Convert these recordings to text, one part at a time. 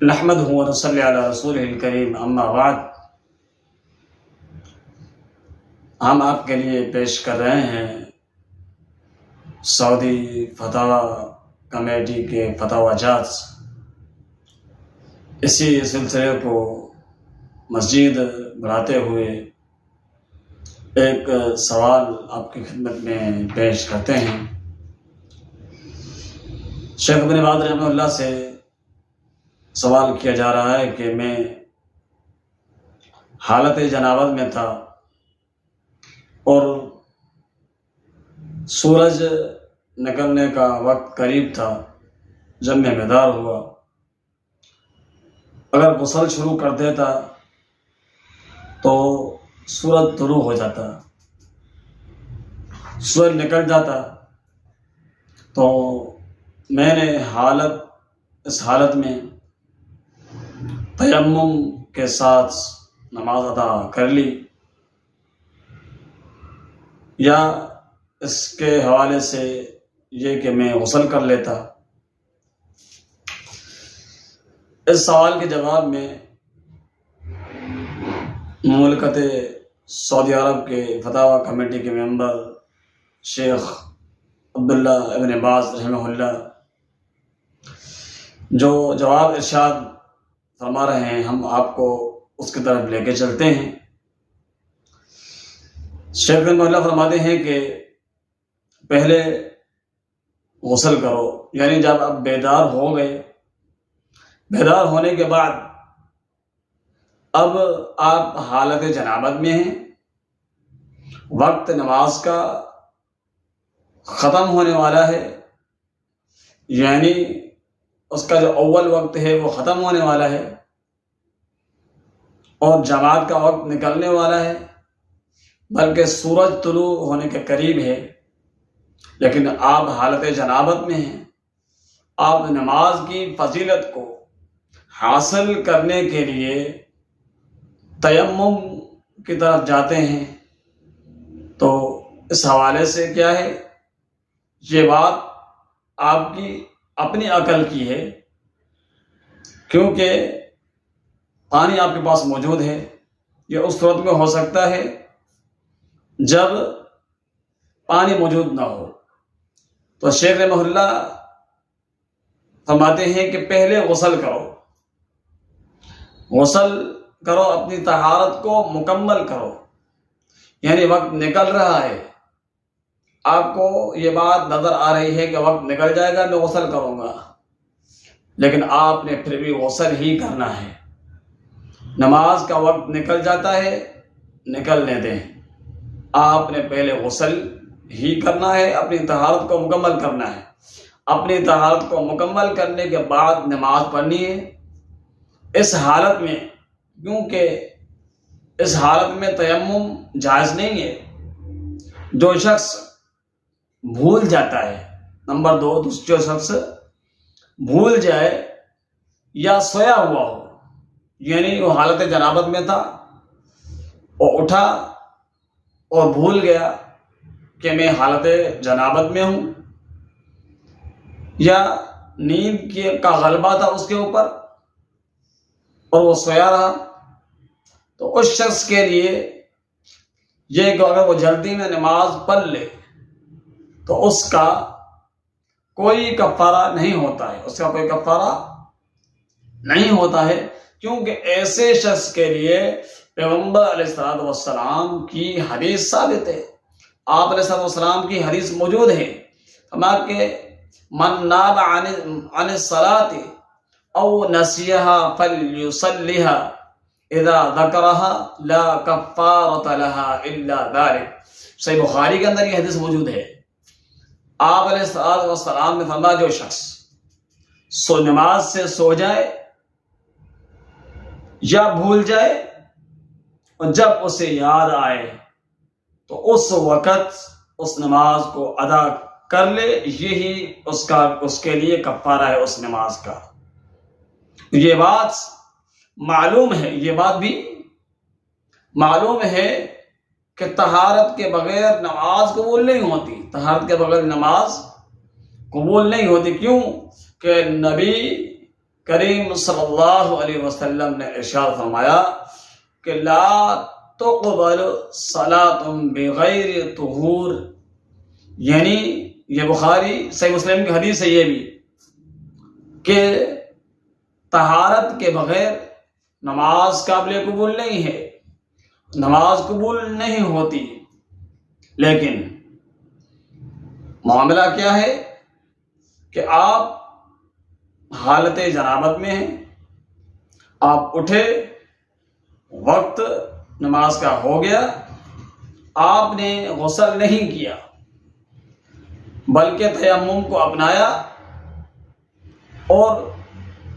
نحمدہ و نصلی علی رسولہ الکریم، اما بعد، ہم آپ کے لیے پیش کر رہے ہیں سعودی فتاوی کمیٹی کے فتاوی جات۔ اسی سلسلے کو مزید بڑھاتے ہوئے ایک سوال آپ کی خدمت میں پیش کرتے ہیں۔ شیخ ابن باز رحمہ اللہ سے سوال کیا جا رہا ہے کہ میں حالت جنابت میں تھا اور سورج نکلنے کا وقت قریب تھا جب میں بیدار ہوا۔ اگر غسل شروع کر دیتا تو سورج طلوع ہو جاتا، سورج نکل جاتا، تو میں نے اس حالت میں تیمم کے ساتھ نماز ادا کر لی، یا اس کے حوالے سے یہ کہ میں غسل کر لیتا۔ اس سوال کے جواب میں مملکت سعودی عرب کے فتاوی کمیٹی کے ممبر شیخ عبداللہ ابن باز رحمہ اللہ جو جواب ارشاد فرما رہے ہیں، ہم آپ کو اس کی طرف لے کے چلتے ہیں۔ شیخ رحمہ اللہ فرماتے ہیں کہ پہلے غسل کرو، یعنی جب آپ بیدار ہو گئے، بیدار ہونے کے بعد اب آپ حالت جنابت میں ہیں، وقت نماز کا ختم ہونے والا ہے، یعنی اس کا جو اول وقت ہے وہ ختم ہونے والا ہے اور جماعت کا وقت نکلنے والا ہے، بلکہ سورج طلوع ہونے کے قریب ہے، لیکن آپ حالت جنابت میں ہیں۔ آپ نماز کی فضیلت کو حاصل کرنے کے لیے تیمم کی طرف جاتے ہیں۔ تو اس حوالے سے کیا ہے، یہ بات آپ کی اپنی عقل کی ہے، کیونکہ پانی آپ کے پاس موجود ہے۔ یہ اس صورت میں ہو سکتا ہے جب پانی موجود نہ ہو۔ تو شیخ رحمہ اللہ فرماتے ہیں کہ پہلے غسل کرو، غسل کرو، اپنی طہارت کو مکمل کرو، یعنی وقت نکل رہا ہے، آپ کو یہ بات نظر آ رہی ہے کہ وقت نکل جائے گا، میں غسل کروں گا، لیکن آپ نے پھر بھی غسل ہی کرنا ہے۔ نماز کا وقت نکل جاتا ہے، نکلنے دیں، آپ نے پہلے غسل ہی کرنا ہے، اپنی طہارت کو مکمل کرنا ہے۔ اپنی طہارت کو مکمل کرنے کے بعد نماز پڑھنی ہے۔ اس حالت میں، کیونکہ اس حالت میں تیمم جائز نہیں ہے، جو شخص بھول جاتا ہے، نمبر 2، جو شخص بھول جائے یا سویا ہوا ہو، یعنی وہ حالت جنابت میں تھا، وہ اٹھا اور بھول گیا کہ میں حالت جنابت میں ہوں، یا نیند کا غلبہ تھا اس کے اوپر اور وہ سویا رہا، تو اس شخص کے لیے یہ کہ اگر وہ جلدی میں نماز پڑھ لے تو اس کا کوئی کفارہ نہیں ہوتا ہے، اس کا کوئی کفارہ نہیں ہوتا ہے، کیونکہ ایسے شخص کے لیے پیغمبر علیہ الصلوۃ والسلام کی حدیث ثابت ہے۔ آپ علیہ الصلوۃ والسلام کی حدیث موجود ہے، فرمایا کہ من نام عن الصلاۃ او نسیها فلیصلیها اذا ذکرها لا کفارۃ لها الا ذلک۔ صحیح بخاری کے اندر یہ حدیث موجود ہے۔ آپ علیہ الصلوۃ والسلام نے فرمایا جو شخص نماز سے سو جائے یا بھول جائے اور جب اسے یاد آئے تو اس وقت اس نماز کو ادا کر لے، یہی اس کے لیے کفارہ ہے اس نماز کا۔ یہ بات معلوم ہے، یہ بات بھی معلوم ہے کہ طہارت کے بغیر نماز قبول نہیں ہوتی، طہارت کے بغیر نماز قبول نہیں ہوتی۔ کیوں کہ نبی کریم صلی اللہ علیہ وسلم نے ارشاد فرمایا کہ لا تقبل صلاۃ بغیر طہور، یعنی یہ بخاری صحیح مسلم کی حدیث ہے یہ بھی، کہ طہارت کے بغیر نماز قابل قبول نہیں ہے، نماز قبول نہیں ہوتی۔ لیکن معاملہ کیا ہے کہ آپ حالت جنابت میں ہیں، آپ اٹھے، وقت نماز کا ہو گیا، آپ نے غسل نہیں کیا بلکہ تیمم کو اپنایا، اور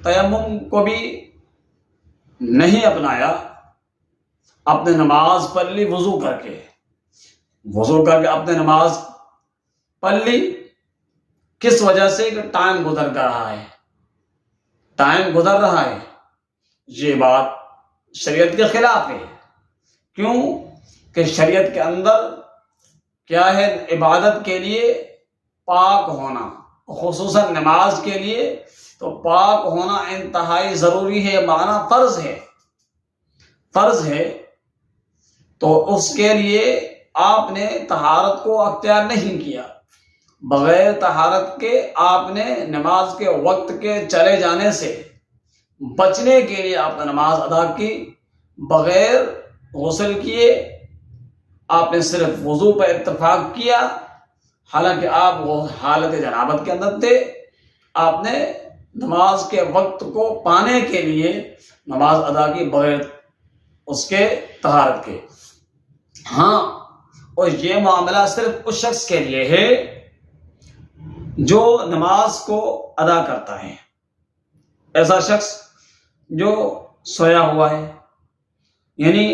تیمم کو بھی نہیں اپنایا، اپنے نماز پڑھ لی وضو کر کے اپنے نماز پڑھ لی۔ کس وجہ سے؟ کہ ٹائم گزر رہا ہے، یہ بات شریعت کے خلاف ہے۔ کیوں؟ کہ شریعت کے اندر کیا ہے؟ عبادت کے لیے پاک ہونا، خصوصاً نماز کے لیے تو پاک ہونا انتہائی ضروری ہے، معنی فرض ہے۔ تو اس کے لیے آپ نے طہارت کو اختیار نہیں کیا، بغیر طہارت کے آپ نے نماز کے وقت کے چلے جانے سے بچنے کے لیے آپ نے نماز ادا کی، بغیر غسل کیے آپ نے صرف وضو پر اتفاق کیا، حالانکہ آپ وہ حالت جنابت کے اندر تھے۔ آپ نے نماز کے وقت کو پانے کے لیے نماز ادا کی بغیر اس کے طہارت کے۔ ہاں، اور یہ معاملہ صرف اس شخص کے لیے ہے جو نماز کو ادا کرتا ہے، ایسا شخص جو سویا ہوا ہے، یعنی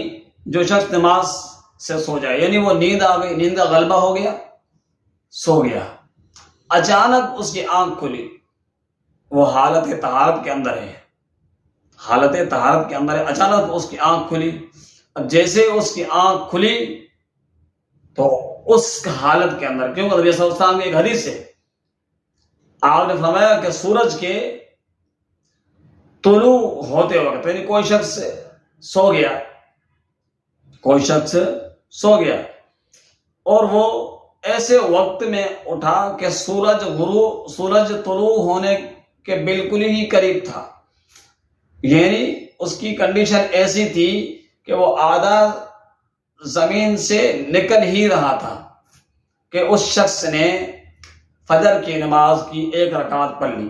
جو شخص نماز سے سو جائے، یعنی وہ نیند آ گئی، نیند کا غلبہ ہو گیا، سو گیا، اچانک اس کی آنکھ کھلی، وہ حالت طہارت کے اندر ہے، اچانک اس کی آنکھ کھلی۔ اب جیسے اس کی آنکھ کھلی تو اس حالت کے اندر، کیونکہ نبی صلی اللہ علیہ وسلم کی ایک حدیث ہے، آپ نے فرمایا کہ سورج کے طلوع ہوتے وقت، یعنی کوئی شخص سو گیا اور وہ ایسے وقت میں اٹھا کہ سورج طلوع ہونے کے بالکل ہی قریب تھا، یعنی اس کی کنڈیشن ایسی تھی کہ وہ آدھا زمین سے نکل ہی رہا تھا کہ اس شخص نے فجر کی نماز کی ایک رکعت پڑھ لی۔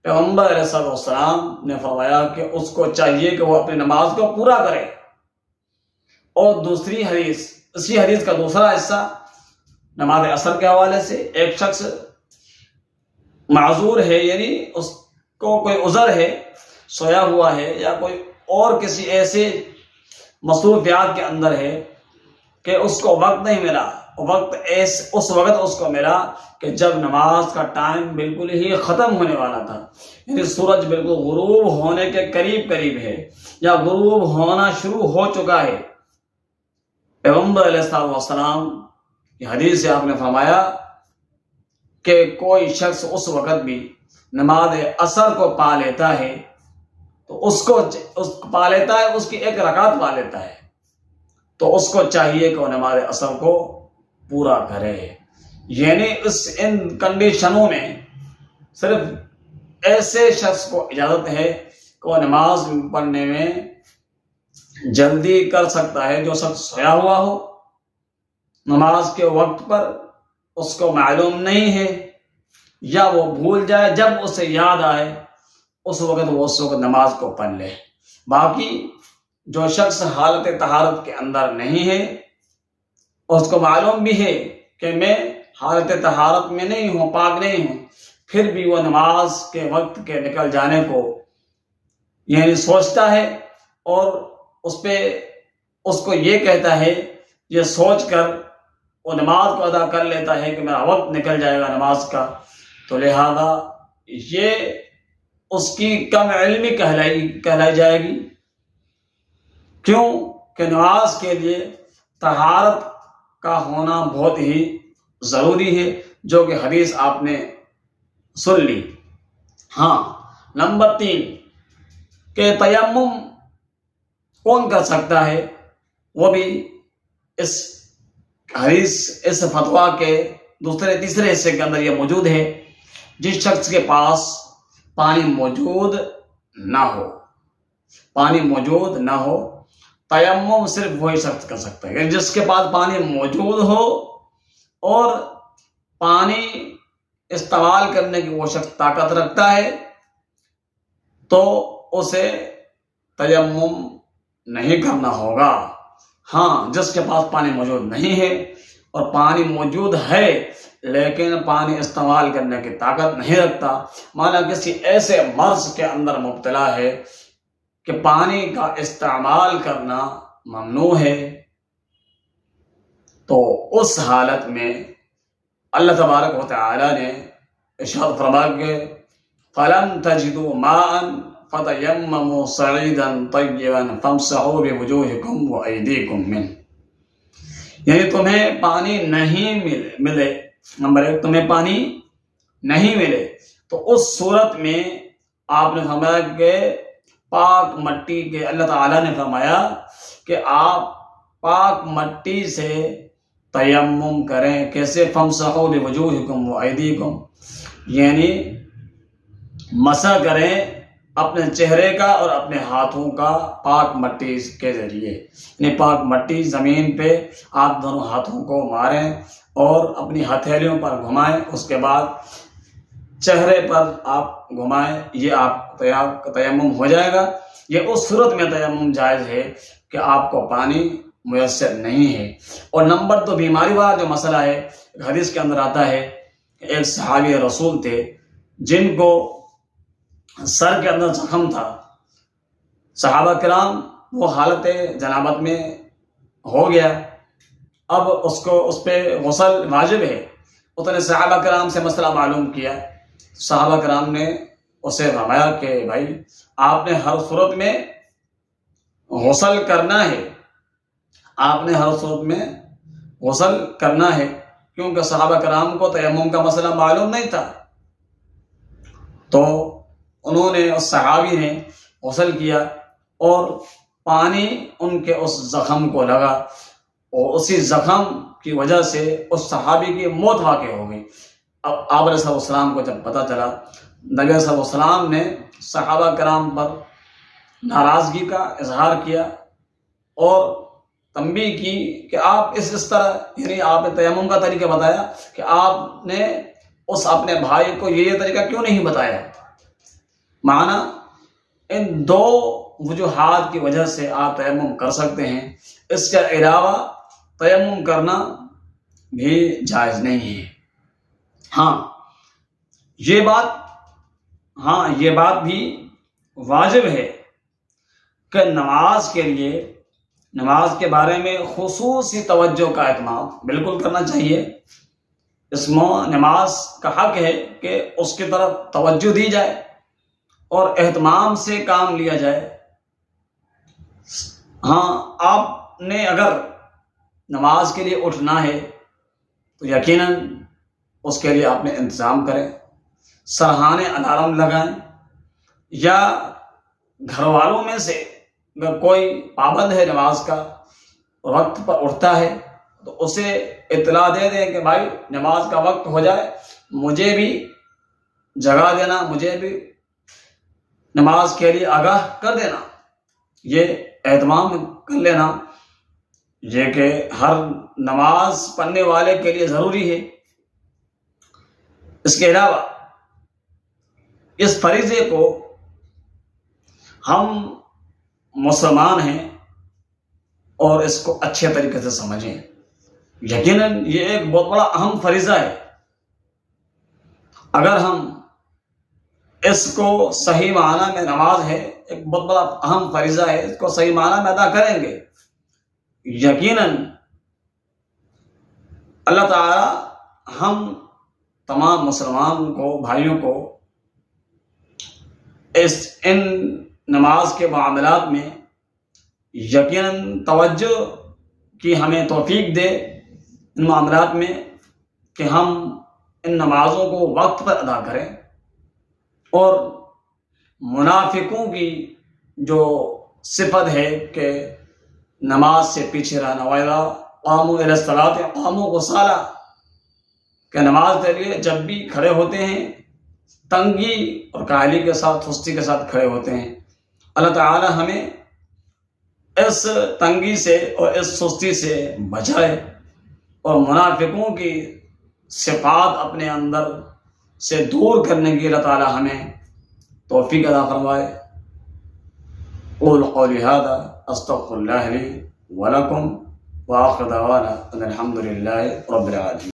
پیغمبر علیہ السلام نے فرمایا کہ اس کو چاہیے کہ وہ اپنی نماز کو پورا کرے۔ اور دوسری حدیث، اسی حدیث کا دوسرا حصہ نماز عصر کے حوالے سے، ایک شخص معذور ہے، یعنی اس کو کوئی عذر ہے، سویا ہوا ہے یا کوئی اور کسی ایسے مصروفیات کے اندر ہے کہ اس کو وقت نہیں ملا، اس وقت اس کو ملا کہ جب نماز کا ٹائم بالکل ہی ختم ہونے والا تھا، یعنی سورج بالکل غروب ہونے کے قریب ہے یا غروب ہونا شروع ہو چکا ہے۔ پیغمبر علیہ السلام کی حدیث سے آپ نے فرمایا کہ کوئی شخص اس وقت بھی نماز عصر کو پا لیتا ہے تو اس کی ایک رکعت پا لیتا ہے، تو اس کو چاہیے کہ وہ نماز عصر کو پورا کرے۔ یعنی ان کنڈیشنوں میں صرف ایسے شخص کو اجازت ہے کہ وہ نماز پڑھنے میں جلدی کر سکتا ہے، جو شخص سویا ہوا ہو، نماز کے وقت پر اس کو معلوم نہیں ہے یا وہ بھول جائے، جب اسے یاد آئے اس وقت نماز کو پڑھ لے۔ باقی جو شخص حالت طہارت کے اندر نہیں ہے، اس کو معلوم بھی ہے کہ میں حالت طہارت میں نہیں ہوں، پاک نہیں ہوں، پھر بھی وہ نماز کے وقت کے نکل جانے کو یعنی سوچتا ہے، اور اس کو یہ کہتا ہے، یہ سوچ کر وہ نماز کو ادا کر لیتا ہے کہ میرا وقت نکل جائے گا نماز کا، تو لہذا یہ اس کی کم علمی کہلائی جائے گی۔ کیوں کہ نماز کے لیے طہارت کا ہونا بہت ہی ضروری ہے، جو کہ حدیث آپ نے سن لی۔ ہاں، نمبر 3 کہ تیمم کون کر سکتا ہے، وہ بھی اس حدیث اس فتویٰ کے تیسرے حصے کے اندر یہ موجود ہے۔ جس شخص کے پاس پانی موجود نہ ہو، تیمم صرف وہی شخص کر سکتا ہے، یعنی جس کے پاس پانی موجود ہو اور پانی استعمال کرنے کی وہ شخص طاقت رکھتا ہے تو اسے تیمم نہیں کرنا ہوگا۔ ہاں، جس کے پاس پانی موجود نہیں ہے اور پانی موجود ہے لیکن پانی استعمال کرنے کی طاقت نہیں رکھتا، مانا کسی ایسے مرض کے اندر مبتلا ہے کہ پانی کا استعمال کرنا ممنوع ہے، تو اس حالت میں اللہ تبارک و تعالی نے ارشاد فرمایا کہ فَلَمْ تَجِدُوا مَاءً فَتَيَمَّمُوا صَعِيدًا طَيِّبًا فَامْسَحُوا بِوُجُوهِكُمْ وَأَيْدِيكُمْ مِنْهُ، یعنی تمہیں پانی نہیں ملے، نمبر 1 تمہیں پانی نہیں ملے تو اس صورت میں آپ نے فرمایا کہ پاک مٹی کے، اللہ تعالیٰ نے فرمایا کہ آپ پاک مٹی سے تیمم کریں۔ کیسے؟ فَامْسَحُوا بِوُجُوهِكُمْ وَأَيْدِيكُمْ، یعنی مسح کریں اپنے چہرے کا اور اپنے ہاتھوں کا پاک مٹی کے ذریعے، یعنی پاک مٹی زمین پہ آپ دونوں ہاتھوں کو ماریں اور اپنی ہتھیلیوں پر گھمائیں، اس کے بعد چہرے پر آپ گھمائیں، یہ آپ کا تیمم ہو جائے گا۔ یہ اس صورت میں تیمم جائز ہے کہ آپ کو پانی میسر نہیں ہے۔ اور نمبر 2 بیماری والا جو مسئلہ ہے، حدیث کے اندر آتا ہے کہ ایک صحابی رسول تھے جن کو سر کے اندر زخم تھا، صحابہ کرام وہ حالت جنابت میں ہو گیا، اب اس پہ غسل واجب ہے، اس نے صحابہ کرام سے مسئلہ معلوم کیا، صحابہ کرام نے اسے فرمایا کہ بھائی آپ نے ہر صورت میں غسل کرنا ہے، غسل کرنا ہے، کیونکہ صحابہ کرام کو تیمم کا مسئلہ معلوم نہیں تھا، تو انہوں نے، اس صحابی نے غسل کیا اور پانی ان کے اس زخم کو لگا اور اسی زخم کی وجہ سے اس صحابی کی موت واقع ہو گئی۔ اب آپ علیہ السلام کو جب پتہ چلا، نبی صلی اللہ علیہ وسلم نے صحابہ کرام پر ناراضگی کا اظہار کیا اور تنبیہ کی کہ آپ اس طرح، یعنی آپ نے تیمم کا طریقہ بتایا کہ آپ نے اس اپنے بھائی کو یہ طریقہ کیوں نہیں بتایا؟ معنی ان 2 وجوہات کی وجہ سے آپ تیمم کر سکتے ہیں، اس کے علاوہ تیمم کرنا بھی جائز نہیں ہے۔ ہاں یہ بات بھی واجب ہے کہ نماز کے بارے میں خصوصی توجہ کا اہتمام بالکل کرنا چاہیے۔ اس میں نماز کا حق ہے کہ اس کی طرف توجہ دی جائے اور اہتمام سے کام لیا جائے۔ ہاں، آپ نے اگر نماز کے لیے اٹھنا ہے تو یقیناً اس کے لیے آپ نے انتظام کریں، سرہانے الارم لگائیں، یا گھر والوں میں سے اگر کوئی پابند ہے نماز کا، وقت پر اٹھتا ہے تو اسے اطلاع دے دیں کہ بھائی نماز کا وقت ہو جائے، مجھے بھی جگا دینا، مجھے بھی نماز کے لیے آگاہ کر دینا، یہ اہتمام کر لینا، یہ کہ ہر نماز پڑھنے والے کے لیے ضروری ہے۔ اس کے علاوہ اس فریضے کو ہم مسلمان ہیں اور اس کو اچھے طریقے سے سمجھیں، یقیناً یہ ایک بہت بڑا اہم فریضہ ہے۔ اگر ہم اس کو صحیح معنی میں، نماز ہے ایک بہت بڑا اہم فریضہ ہے، اس کو صحیح معنی میں ادا کریں گے، یقیناً اللہ تعالی ہم تمام مسلمان کو، بھائیوں کو ان نماز کے معاملات میں یقیناً توجہ کی ہمیں توفیق دے، ان معاملات میں کہ ہم ان نمازوں کو وقت پر ادا کریں اور منافقوں کی جو صفت ہے کہ نماز سے پیچھے رہنا، وَإِذَا قَامُوا إِلَى الصَّلَاةِ قَامُوا كُسَالَىٰ، کہ نماز کے لیے جب بھی کھڑے ہوتے ہیں تنگی اور کاہلی کے ساتھ، سستی کے ساتھ کھڑے ہوتے ہیں۔ اللہ تعالی ہمیں اس تنگی سے اور اس سستی سے بچائے اور منافقوں کی صفات اپنے اندر سے دور کرنے کی اللہ تعالی ہمیں توفیق عطا فرمائے۔ قول قولی ھذا استغفر اللہ لی ولکم وآخر دعوانا ان الحمد للہ رب العالمین۔